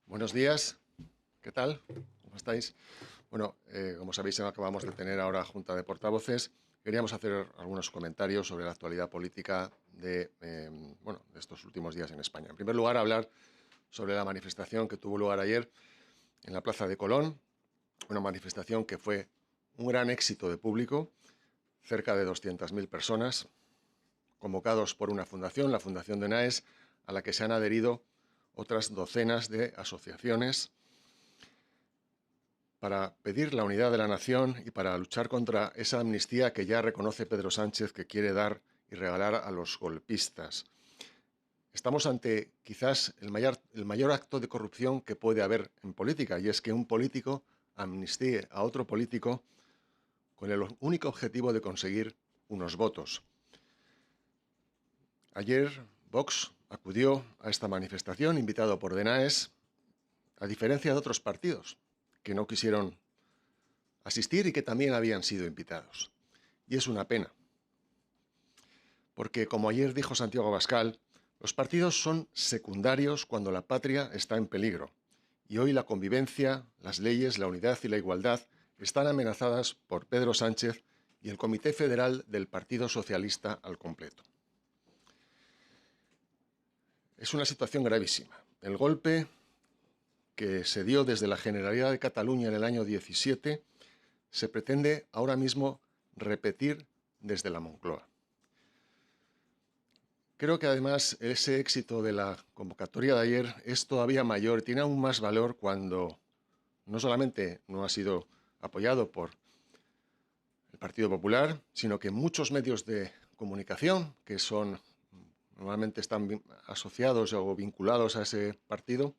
Buenos días, ¿qué tal? ¿Cómo estáis? Bueno, como sabéis, acabamos de tener ahora Junta de Portavoces. Queríamos hacer algunos comentarios sobre la actualidad política de estos últimos días en España. En primer lugar, hablar sobre la manifestación que tuvo lugar ayer en la Plaza de Colón, una manifestación que fue un gran éxito de público, cerca de 200.000 personas, convocados por una fundación, la Fundación de Naes, a la que se han adherido otras docenas de asociaciones para pedir la unidad de la nación y para luchar contra esa amnistía que ya reconoce Pedro Sánchez que quiere dar y regalar a los golpistas. Estamos ante quizás el mayor acto de corrupción que puede haber en política, y es que un político amnistíe a otro político con el único objetivo de conseguir unos votos. Ayer Vox acudió a esta manifestación invitado por Naes, a diferencia de otros partidos que no quisieron asistir y que también habían sido invitados. Y es una pena, porque como ayer dijo Santiago Abascal, los partidos son secundarios cuando la patria está en peligro. Y hoy la convivencia, las leyes, la unidad y la igualdad están amenazadas por Pedro Sánchez y el Comité Federal del Partido Socialista al completo. Es una situación gravísima. El golpe que se dio desde la Generalidad de Cataluña en el año 17 se pretende ahora mismo repetir desde la Moncloa. Creo que además ese éxito de la convocatoria de ayer es todavía mayor, tiene aún más valor cuando no solamente no ha sido apoyado por el Partido Popular, sino que muchos medios de comunicación que normalmente están asociados o vinculados a ese partido,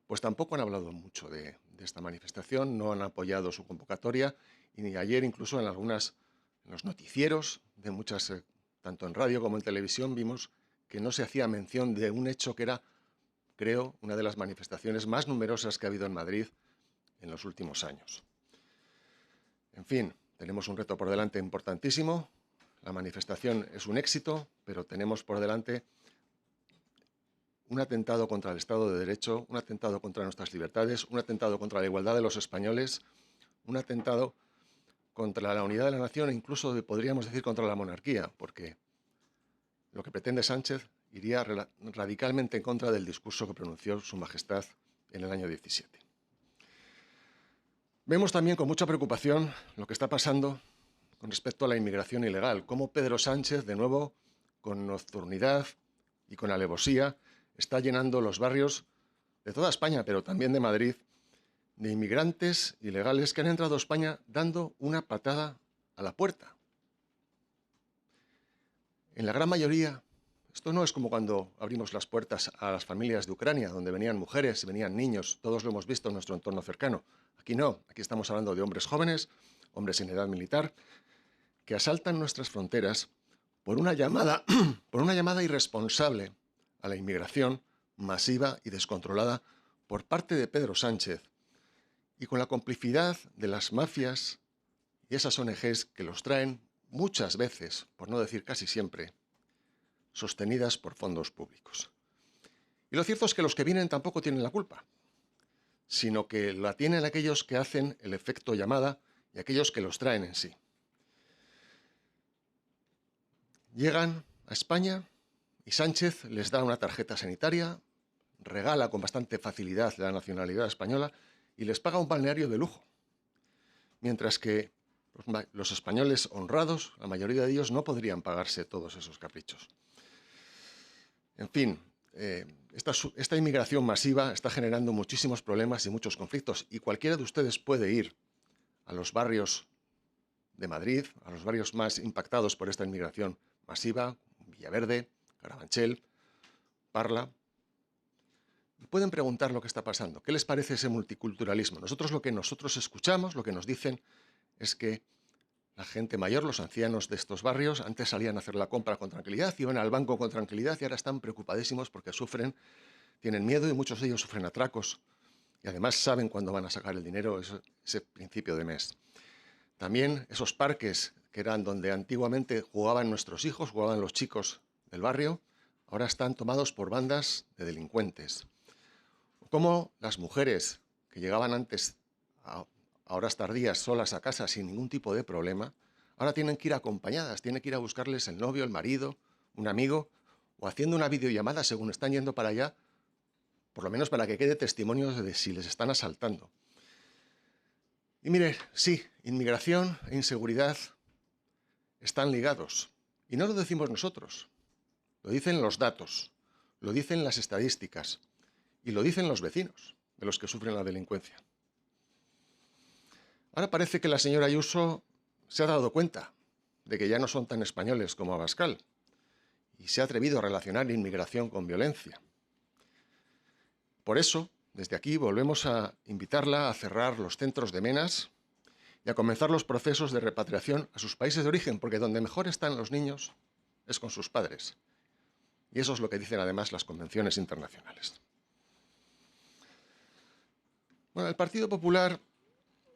pues tampoco han hablado mucho de esta manifestación, no han apoyado su convocatoria, y ayer incluso en los noticieros de muchas, tanto en radio como en televisión, vimos que no se hacía mención de un hecho que era, creo, una de las manifestaciones más numerosas que ha habido en Madrid en los últimos años. En fin, tenemos un reto por delante importantísimo. La manifestación es un éxito, pero tenemos por delante un atentado contra el Estado de Derecho, un atentado contra nuestras libertades, un atentado contra la igualdad de los españoles, un atentado contra la unidad de la nación e incluso podríamos decir contra la monarquía, porque lo que pretende Sánchez iría radicalmente en contra del discurso que pronunció Su Majestad en el año 17. Vemos también con mucha preocupación lo que está pasando con respecto a la inmigración ilegal, cómo Pedro Sánchez, de nuevo, con nocturnidad y con alevosía, está llenando los barrios de toda España, pero también de Madrid, de inmigrantes ilegales que han entrado a España dando una patada a la puerta. En la gran mayoría, esto no es como cuando abrimos las puertas a las familias de Ucrania, donde venían mujeres, venían niños, todos lo hemos visto en nuestro entorno cercano. Aquí no, aquí estamos hablando de hombres jóvenes, hombres en edad militar, que asaltan nuestras fronteras por una llamada, por una llamada irresponsable a la inmigración masiva y descontrolada por parte de Pedro Sánchez, y con la complicidad de las mafias y esas ONGs que los traen muchas veces, por no decir casi siempre, sostenidas por fondos públicos. Y lo cierto es que los que vienen tampoco tienen la culpa, sino que la tienen aquellos que hacen el efecto llamada y aquellos que los traen en sí. Llegan a España y Sánchez les da una tarjeta sanitaria, regala con bastante facilidad la nacionalidad española y les paga un balneario de lujo. Mientras que los españoles honrados, la mayoría de ellos, no podrían pagarse todos esos caprichos. En fin, esta inmigración masiva está generando muchísimos problemas y muchos conflictos, y cualquiera de ustedes puede ir a los barrios de Madrid, a los barrios más impactados por esta inmigración masiva, Villaverde, Carabanchel, Parla, y pueden preguntar lo que está pasando. ¿Qué les parece ese multiculturalismo? Lo que nosotros escuchamos, lo que nos dicen, es que la gente mayor, los ancianos de estos barrios, antes salían a hacer la compra con tranquilidad, iban al banco con tranquilidad y ahora están preocupadísimos porque tienen miedo y muchos de ellos sufren atracos. Y además saben cuándo van a sacar el dinero ese principio de mes. También esos parques que eran donde antiguamente jugaban nuestros hijos, jugaban los chicos del barrio, ahora están tomados por bandas de delincuentes. cómo las mujeres que llegaban antes a horas tardías solas a casa sin ningún tipo de problema, ahora tienen que ir acompañadas, tienen que ir a buscarles el novio, el marido, un amigo, o haciendo una videollamada según están yendo para allá, por lo menos para que quede testimonio de si les están asaltando. Y mire, sí, inmigración e inseguridad están ligados. Y no lo decimos nosotros, lo dicen los datos, lo dicen las estadísticas y lo dicen los vecinos de los que sufren la delincuencia. Ahora parece que la señora Ayuso se ha dado cuenta de que ya no son tan españoles como Abascal y se ha atrevido a relacionar inmigración con violencia. Por eso, desde aquí volvemos a invitarla a cerrar los centros de menas y a comenzar los procesos de repatriación a sus países de origen, porque donde mejor están los niños es con sus padres. Y eso es lo que dicen además las convenciones internacionales. Bueno, el Partido Popular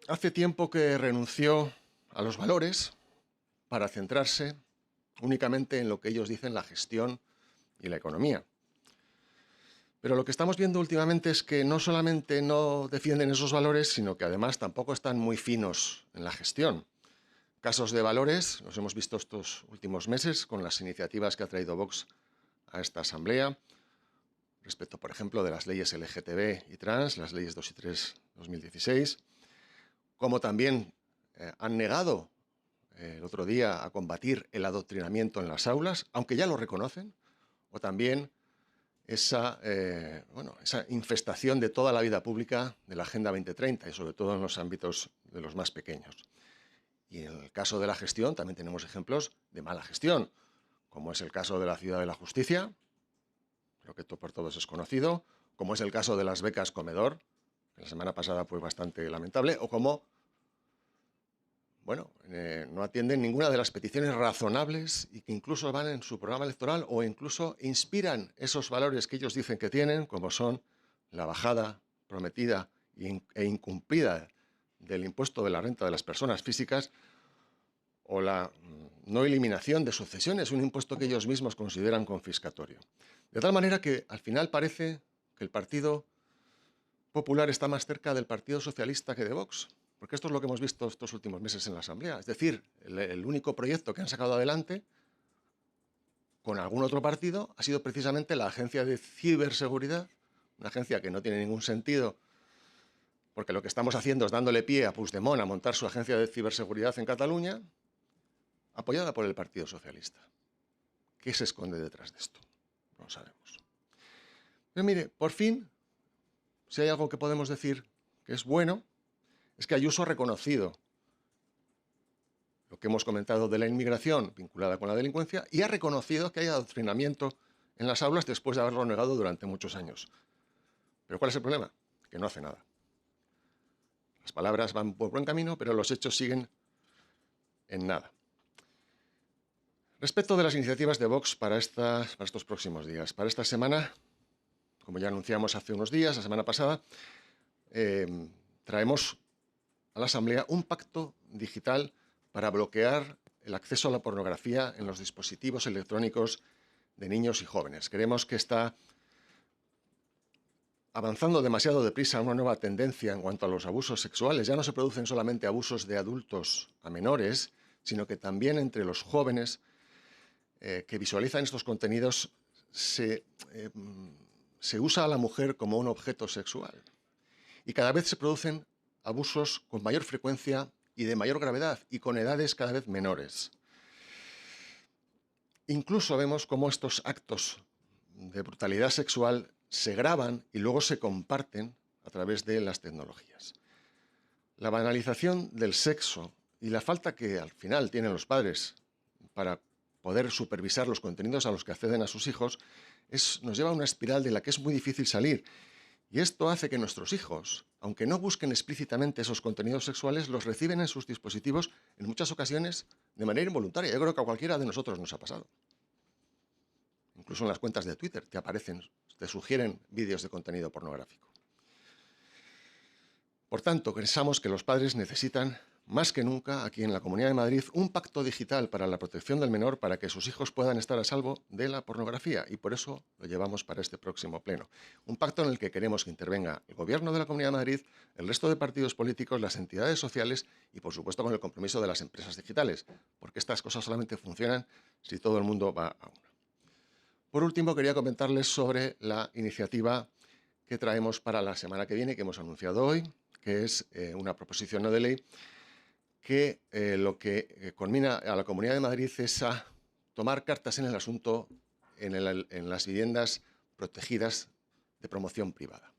hace tiempo que renunció a los valores para centrarse únicamente en lo que ellos dicen la gestión y la economía. Pero lo que estamos viendo últimamente es que no solamente no defienden esos valores, sino que además tampoco están muy finos en la gestión. Casos de valores los hemos visto estos últimos meses con las iniciativas que ha traído Vox a esta asamblea, respecto, por ejemplo, de las leyes LGTB y trans, las leyes 2 y 3 2016, como también han negado el otro día a combatir el adoctrinamiento en las aulas, aunque ya lo reconocen, o también esa infestación de toda la vida pública de la Agenda 2030 y sobre todo en los ámbitos de los más pequeños. Y en el caso de la gestión también tenemos ejemplos de mala gestión, como es el caso de la Ciudad de la Justicia, creo que por todos es conocido, como es el caso de las becas comedor, que la semana pasada fue bastante lamentable, o como no atienden ninguna de las peticiones razonables y que incluso van en su programa electoral o incluso inspiran esos valores que ellos dicen que tienen, como son la bajada prometida e incumplida del impuesto de la renta de las personas físicas o la no eliminación de sucesiones, un impuesto que ellos mismos consideran confiscatorio. De tal manera que al final parece que el Partido Popular está más cerca del Partido Socialista que de Vox. Porque esto es lo que hemos visto estos últimos meses en la Asamblea. Es decir, el único proyecto que han sacado adelante con algún otro partido ha sido precisamente la Agencia de Ciberseguridad, una agencia que no tiene ningún sentido, porque lo que estamos haciendo es dándole pie a Puigdemont a montar su agencia de ciberseguridad en Cataluña, apoyada por el Partido Socialista. ¿Qué se esconde detrás de esto? No lo sabemos. Pero mire, por fin, si hay algo que podemos decir que es bueno, es que Ayuso ha reconocido lo que hemos comentado de la inmigración vinculada con la delincuencia y ha reconocido que hay adoctrinamiento en las aulas después de haberlo negado durante muchos años. ¿Pero cuál es el problema? Que no hace nada. Las palabras van por buen camino, pero los hechos siguen en nada. Respecto de las iniciativas de Vox para estos próximos días, para esta semana, como ya anunciamos hace unos días, la semana pasada, traemos a la Asamblea un pacto digital para bloquear el acceso a la pornografía en los dispositivos electrónicos de niños y jóvenes. Creemos que está avanzando demasiado deprisa una nueva tendencia en cuanto a los abusos sexuales. Ya no se producen solamente abusos de adultos a menores, sino que también entre los jóvenes que visualizan estos contenidos se usa a la mujer como un objeto sexual. Y cada vez se producen abusos con mayor frecuencia y de mayor gravedad y con edades cada vez menores. Incluso vemos cómo estos actos de brutalidad sexual se graban y luego se comparten a través de las tecnologías. La banalización del sexo y la falta que al final tienen los padres para poder supervisar los contenidos a los que acceden a sus hijos nos lleva a una espiral de la que es muy difícil salir. Y esto hace que nuestros hijos, aunque no busquen explícitamente esos contenidos sexuales, los reciben en sus dispositivos en muchas ocasiones de manera involuntaria. Yo creo que a cualquiera de nosotros nos ha pasado. Incluso en las cuentas de Twitter te sugieren vídeos de contenido pornográfico. Por tanto, pensamos que los padres necesitan más que nunca, aquí en la Comunidad de Madrid, un pacto digital para la protección del menor para que sus hijos puedan estar a salvo de la pornografía, y por eso lo llevamos para este próximo pleno. Un pacto en el que queremos que intervenga el Gobierno de la Comunidad de Madrid, el resto de partidos políticos, las entidades sociales y, por supuesto, con el compromiso de las empresas digitales, porque estas cosas solamente funcionan si todo el mundo va a una. Por último, quería comentarles sobre la iniciativa que traemos para la semana que viene, que hemos anunciado hoy, que es una proposición no de ley que lo que conmina a la Comunidad de Madrid es a tomar cartas en el asunto en las viviendas protegidas de promoción privada.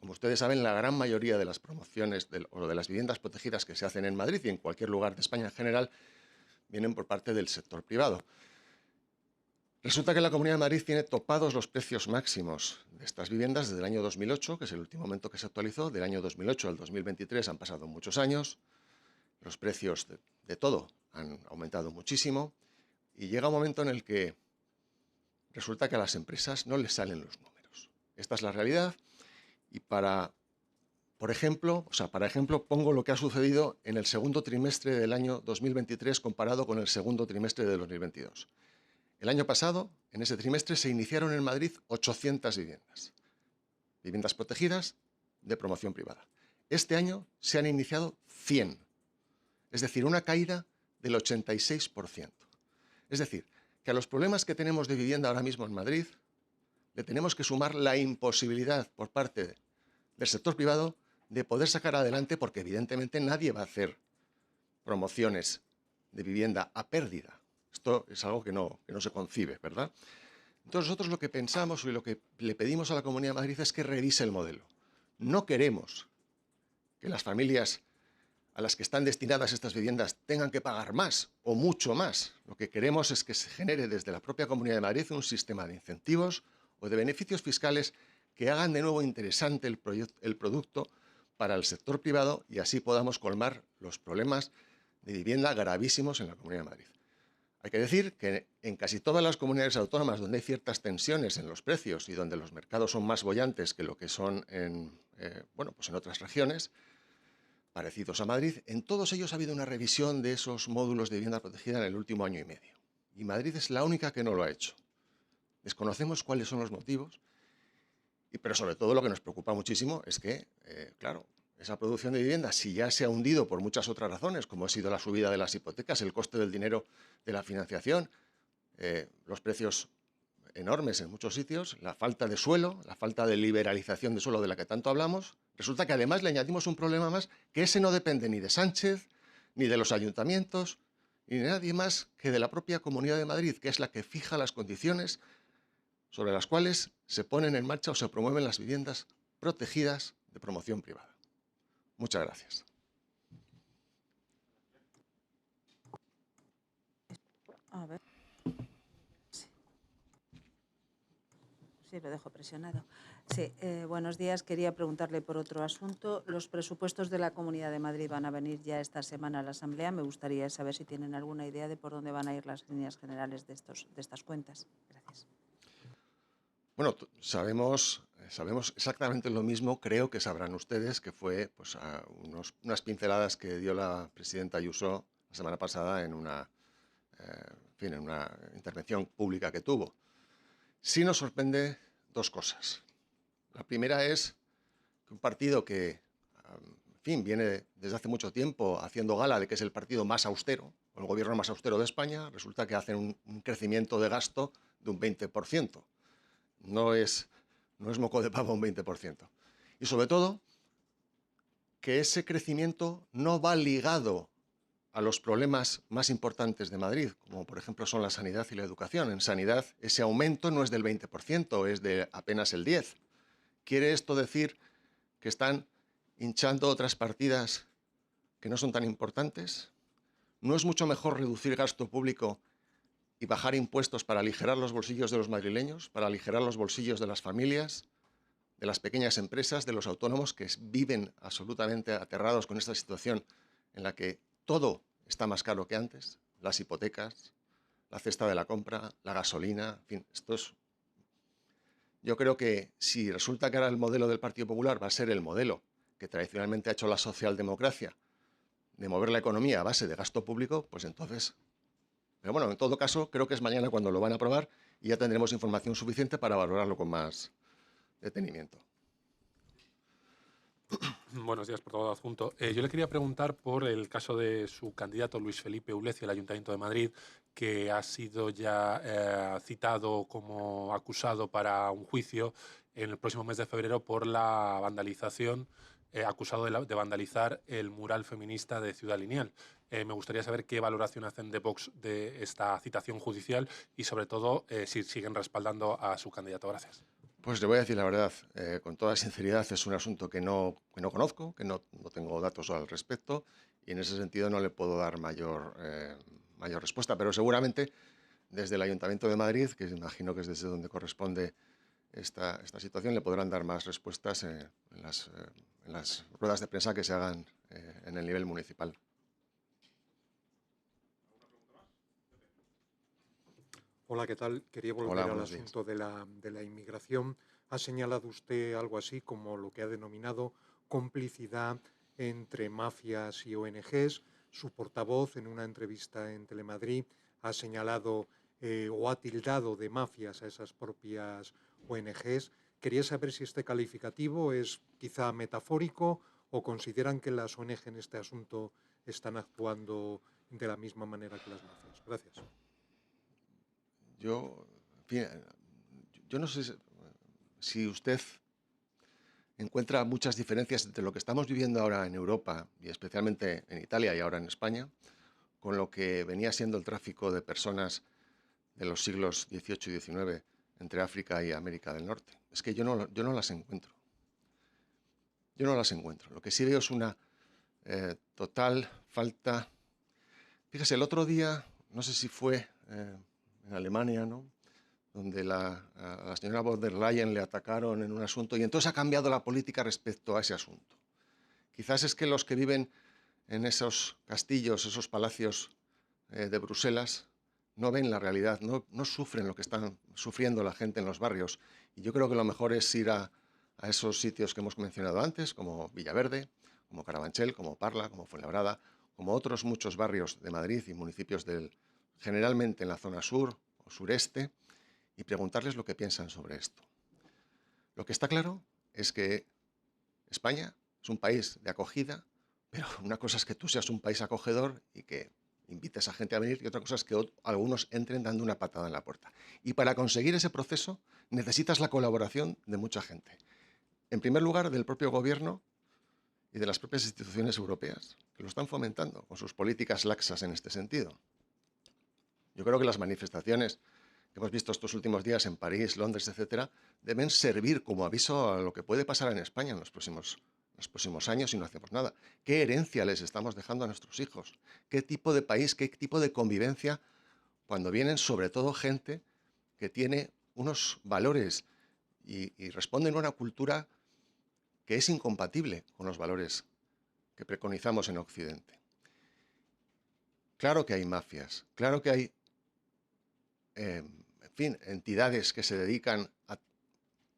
Como ustedes saben, la gran mayoría de las promociones o de las viviendas protegidas que se hacen en Madrid y en cualquier lugar de España en general vienen por parte del sector privado. Resulta que la Comunidad de Madrid tiene topados los precios máximos de estas viviendas desde el año 2008, que es el último momento que se actualizó. Del año 2008 al 2023 han pasado muchos años. Los precios de todo han aumentado muchísimo y llega un momento en el que resulta que a las empresas no les salen los números. Esta es la realidad y para ejemplo, pongo lo que ha sucedido en el segundo trimestre del año 2023 comparado con el segundo trimestre de 2022. El año pasado, en ese trimestre, se iniciaron en Madrid 800 viviendas protegidas de promoción privada. Este año se han iniciado 100. Es decir, una caída del 86%. Es decir, que a los problemas que tenemos de vivienda ahora mismo en Madrid le tenemos que sumar la imposibilidad por parte del sector privado de poder sacar adelante, porque evidentemente nadie va a hacer promociones de vivienda a pérdida. Esto es algo que no se concibe, ¿verdad? Entonces nosotros lo que pensamos y lo que le pedimos a la Comunidad de Madrid es que revise el modelo. No queremos que las familias a las que están destinadas estas viviendas tengan que pagar más o mucho más. Lo que queremos es que se genere desde la propia Comunidad de Madrid un sistema de incentivos o de beneficios fiscales que hagan de nuevo interesante el producto para el sector privado y así podamos colmar los problemas de vivienda gravísimos en la Comunidad de Madrid. Hay que decir que en casi todas las comunidades autónomas donde hay ciertas tensiones en los precios y donde los mercados son más bollantes que lo que son en otras regiones parecidos a Madrid, en todos ellos ha habido una revisión de esos módulos de vivienda protegida en el último año y medio. Y Madrid es la única que no lo ha hecho. Desconocemos cuáles son los motivos, pero sobre todo lo que nos preocupa muchísimo es que, claro, esa producción de vivienda, si ya se ha hundido por muchas otras razones, como ha sido la subida de las hipotecas, el coste del dinero de la financiación, los precios enormes en muchos sitios, la falta de suelo, la falta de liberalización de suelo de la que tanto hablamos, resulta que además le añadimos un problema más, que ese no depende ni de Sánchez, ni de los ayuntamientos, ni de nadie más que de la propia Comunidad de Madrid, que es la que fija las condiciones sobre las cuales se ponen en marcha o se promueven las viviendas protegidas de promoción privada. Muchas gracias. A ver. Sí, lo dejo presionado. Sí, buenos días. Quería preguntarle por otro asunto. Los presupuestos de la Comunidad de Madrid van a venir ya esta semana a la Asamblea. Me gustaría saber si tienen alguna idea de por dónde van a ir las líneas generales de estas cuentas. Gracias. Bueno, sabemos exactamente lo mismo, creo que sabrán ustedes, que fue unas pinceladas que dio la presidenta Ayuso la semana pasada en una intervención pública que tuvo. Sí nos sorprende dos cosas. La primera es que un partido que, viene desde hace mucho tiempo haciendo gala de que es el partido más austero, o el gobierno más austero de España, resulta que hacen un crecimiento de gasto de un 20%. No es moco de pavo un 20%. Y sobre todo, que ese crecimiento no va ligado a los problemas más importantes de Madrid, como por ejemplo son la sanidad y la educación. En sanidad ese aumento no es del 20%, es de apenas el 10%. ¿Quiere esto decir que están hinchando otras partidas que no son tan importantes? ¿No es mucho mejor reducir gasto público y bajar impuestos para aligerar los bolsillos de los madrileños, para aligerar los bolsillos de las familias, de las pequeñas empresas, de los autónomos que viven absolutamente aterrados con esta situación en la que todo está más caro que antes? Las hipotecas, la cesta de la compra, la gasolina, en fin, Yo creo que si resulta que ahora el modelo del Partido Popular va a ser el modelo que tradicionalmente ha hecho la socialdemocracia de mover la economía a base de gasto público, pues entonces... Pero bueno, en todo caso, creo que es mañana cuando lo van a aprobar y ya tendremos información suficiente para valorarlo con más detenimiento. Buenos días, portavoz adjunto. Yo le quería preguntar por el caso de su candidato Luis Felipe Ulecio, el Ayuntamiento de Madrid, que ha sido ya citado como acusado para un juicio en el próximo mes de febrero por la vandalización, acusado de vandalizar el mural feminista de Ciudad Lineal. Me gustaría saber qué valoración hacen de Vox de esta citación judicial y, sobre todo, si siguen respaldando a su candidato. Gracias. Pues le voy a decir la verdad, con toda sinceridad, es un asunto que no conozco, que no tengo datos al respecto y en ese sentido no le puedo dar mayor respuesta, pero seguramente desde el Ayuntamiento de Madrid, que imagino que es desde donde corresponde esta situación, le podrán dar más respuestas en las ruedas de prensa que se hagan en el nivel municipal. Hola, ¿qué tal? Quería volver al asunto de la inmigración. Ha señalado usted algo así como lo que ha denominado complicidad entre mafias y ONGs. Su portavoz, en una entrevista en Telemadrid, ha señalado o ha tildado de mafias a esas propias ONGs. Quería saber si este calificativo es quizá metafórico o consideran que las ONG en este asunto están actuando de la misma manera que las mafias. Gracias. Yo no sé si usted encuentra muchas diferencias entre lo que estamos viviendo ahora en Europa, y especialmente en Italia y ahora en España, con lo que venía siendo el tráfico de personas de los siglos XVIII y XIX entre África y América del Norte. Es que yo no las encuentro. Yo no las encuentro. Lo que sí veo es una total falta... Fíjese, el otro día, no sé si fue... en Alemania, ¿no?, donde a la señora von der Leyen le atacaron en un asunto y entonces ha cambiado la política respecto a ese asunto. Quizás es que los que viven en esos castillos, esos palacios de Bruselas, no ven la realidad, no sufren lo que están sufriendo la gente en los barrios. Y yo creo que lo mejor es ir a esos sitios que hemos mencionado antes, como Villaverde, como Carabanchel, como Parla, como Fuenlabrada, como otros muchos barrios de Madrid y municipios generalmente en la zona sur o sureste, y preguntarles lo que piensan sobre esto. Lo que está claro es que España es un país de acogida, pero una cosa es que tú seas un país acogedor y que invites a gente a venir, y otra cosa es que algunos entren dando una patada en la puerta. Y para conseguir ese proceso necesitas la colaboración de mucha gente. En primer lugar, del propio gobierno y de las propias instituciones europeas, que lo están fomentando con sus políticas laxas en este sentido. Yo creo que las manifestaciones que hemos visto estos últimos días en París, Londres, etcétera, deben servir como aviso a lo que puede pasar en España en los próximos años si no hacemos nada. ¿Qué herencia les estamos dejando a nuestros hijos? ¿Qué tipo de país, qué tipo de convivencia cuando vienen sobre todo gente que tiene unos valores y responden a una cultura que es incompatible con los valores que preconizamos en Occidente? Claro que hay mafias, claro que hay en fin, entidades que se dedican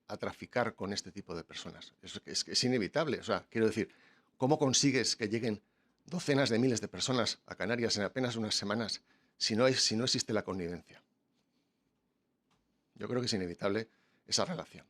a traficar con este tipo de personas. Es inevitable. O sea, quiero decir, ¿cómo consigues que lleguen docenas de miles de personas a Canarias en apenas unas semanas si no existe la connivencia? Yo creo que es inevitable esa relación.